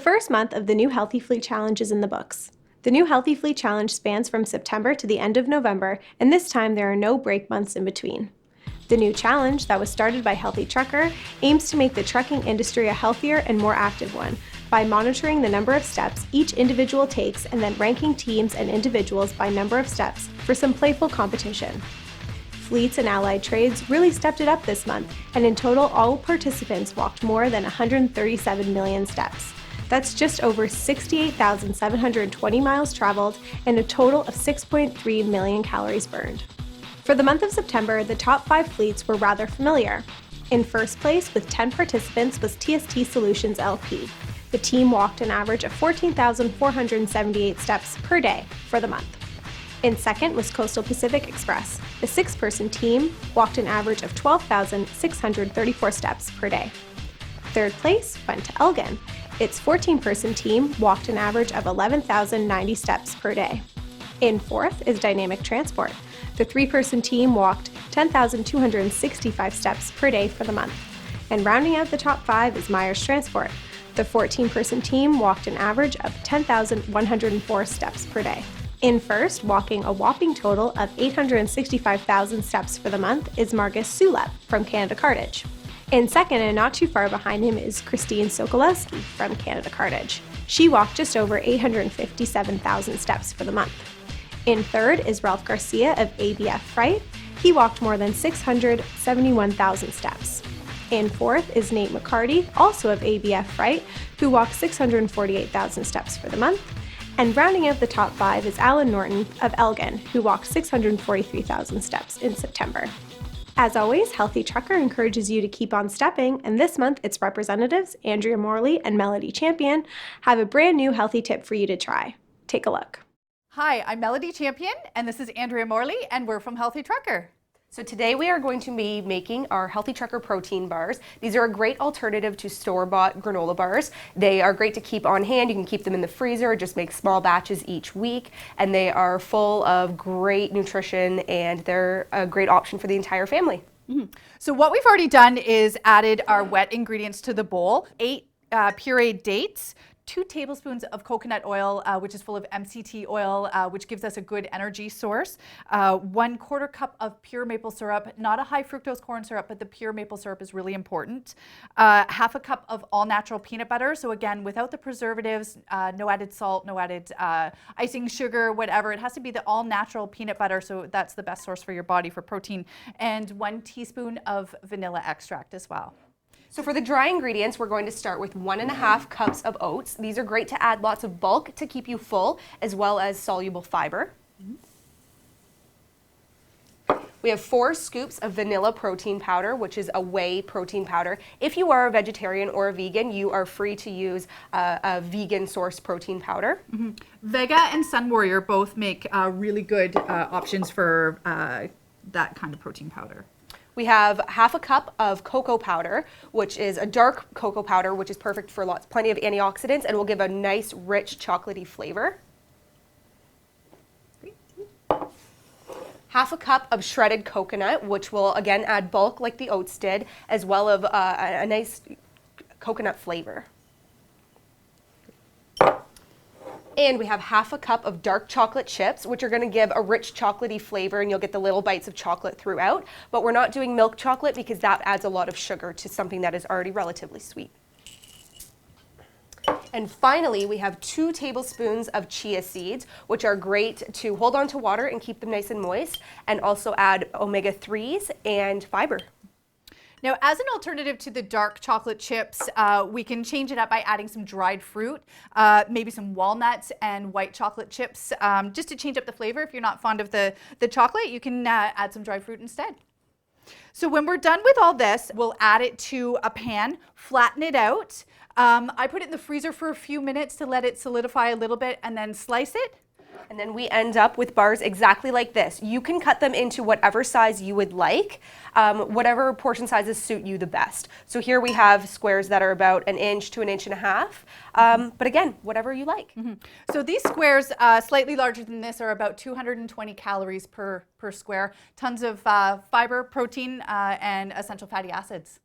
first month of the new Healthy Fleet Challenge is in the books. The new Healthy Fleet Challenge spans from September to the end of November, and this time there are no break months in between. The new challenge, that was started by Healthy Trucker, aims to make the trucking industry a healthier and more active one by monitoring the number of steps each individual takes and then ranking teams and individuals by number of steps for some playful competition. Fleets and allied trades really stepped it up this month, and in total all participants walked more than 137 million steps. That's just over 68,720 miles traveled and a total of 6.3 million calories burned. For the month of September, the top 5 fleets were rather familiar. In first place, with 10 participants, was TST Solutions LP. The team walked an average of 14,478 steps per day for the month. In second was Coastal Pacific Express. The 6-person team walked an average of 12,634 steps per day. Third place went to Elgin. Its 14-person team walked an average of 11,090 steps per day. In fourth is Dynamic Transport. The 3-person team walked 10,265 steps per day for the month. And rounding out the top 5 is Myers Transport. The 14-person team walked an average of 10,104 steps per day. In first, walking a whopping total of 865,000 steps for the month, is Margus Sulep from Canada Cartage. In second, and not too far behind him, is Christine Sokolowski from Canada Cartage. She walked just over 857,000 steps for the month. In third is Ralph Garcia of ABF Freight. He walked more than 671,000 steps. In fourth is Nate McCarty, also of ABF Freight, who walked 648,000 steps for the month. And rounding out the top 5 is Alan Norton of Elgin, who walked 643,000 steps in September. As always, Healthy Trucker encourages you to keep on stepping, and this month its representatives, Andrea Morley and Melody Champion, have a brand new healthy tip for you to try. Take a look. Hi, I'm Melody Champion, and this is Andrea Morley, and we're from Healthy Trucker. So today we are going to be making our Healthy Trucker protein bars. These are a great alternative to store-bought granola bars. They are great to keep on hand. You can keep them in the freezer, just make small batches each week, and they are full of great nutrition, and they're a great option for the entire family. So what we've already done is added our wet ingredients to the bowl, 8 pureed dates, 2 tablespoons of coconut oil, which is full of MCT oil, which gives us a good energy source. 1/4 cup of pure maple syrup, not a high fructose corn syrup, but the pure maple syrup is really important. 1/2 cup of all natural peanut butter. So again, without the preservatives, no added salt, no added icing sugar, whatever. It has to be the all natural peanut butter. So that's the best source for your body for protein. And 1 teaspoon of vanilla extract as well. So for the dry ingredients, we're going to start with 1.5 cups of oats. These are great to add lots of bulk to keep you full, as well as soluble fiber. We have 4 scoops of vanilla protein powder, which is a whey protein powder. If you are a vegetarian or a vegan, you are free to use a vegan source protein powder. Vega and Sun Warrior both make really good options for that kind of protein powder. We have 1/2 cup of cocoa powder, which is a dark cocoa powder, which is perfect for plenty of antioxidants and will give a nice, rich, chocolatey flavor. 1/2 cup of shredded coconut, which will again add bulk like the oats did, as well as a nice coconut flavor. And we have 1/2 cup of dark chocolate chips, which are going to give a rich chocolatey flavor, and you'll get the little bites of chocolate throughout. But we're not doing milk chocolate because that adds a lot of sugar to something that is already relatively sweet. And finally, we have 2 tablespoons of chia seeds, which are great to hold on to water and keep them nice and moist, and also add omega-3s and fiber. Now, as an alternative to the dark chocolate chips, we can change it up by adding some dried fruit, maybe some walnuts and white chocolate chips, just to change up the flavor. If you're not fond of the chocolate, you can add some dried fruit instead. So when we're done with all this, we'll add it to a pan, flatten it out. I put it in the freezer for a few minutes to let it solidify a little bit, and then slice it. And then we end up with bars exactly like this. You can cut them into whatever size you would like, whatever portion sizes suit you the best. So here we have squares that are about 1 inch to 1.5 inches, but again, whatever you like. So these squares, slightly larger than this, are about 220 calories per square. Tons of fiber, protein, and essential fatty acids.